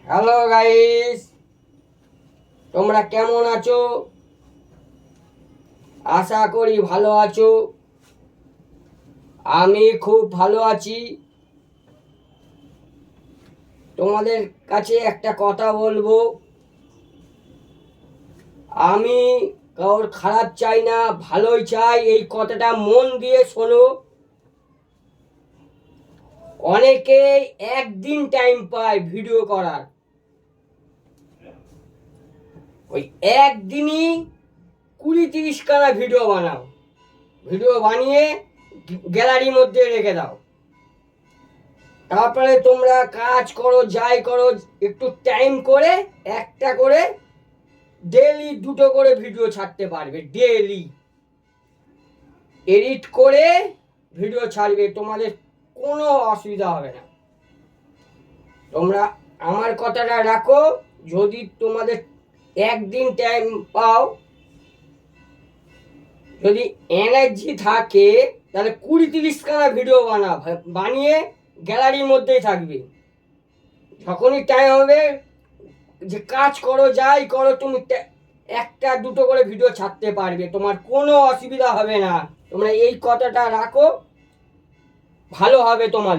Hello guys, তোমরা কেমন আছো? আশা করি ভালো আছো। আমি খুব ভালো আছি। তোমাদের কাছে একটা কথা বলবো। আমি কারোর খারাপ চাই না, ভালোই চাই। এই কথাটা মন দিয়ে শোনো। অনেকে একদিন টাইম পায় ভিডিও করার, ওই একদিনই 20-30 খানা ভিডিও বানাও। ভিডিও বানিয়ে গ্যালারির মধ্যে রেখে দাও। তারপরে তোমরা কাজ করো, যাই করো, একটু টাইম করে একটা করে ডেইলি 2টো করে ভিডিও ছাড়তে পারবে। ডেইলি এডিট করে ভিডিও ছাড়বে, তোমাদের কোনো অসুবিধা হবে না। তোমরা আমার কথাটা রাখো। যদি তোমাদের একদিন টাইম পাও, যদি এনার্জি থাকে, তাহলে 20-30খানা ভিডিও বানাও, বানিয়ে গ্যালারির মধ্যেই থাকবে। যখনই টাইম হবে, যে কাজ করো, যাই করো, তুমি একটা দুটো করে ভিডিও ছাড়তে পারবে, তোমার কোনো অসুবিধা হবে না। তোমরা এই কথাটা রাখো, ভালো হবে তোমাদের।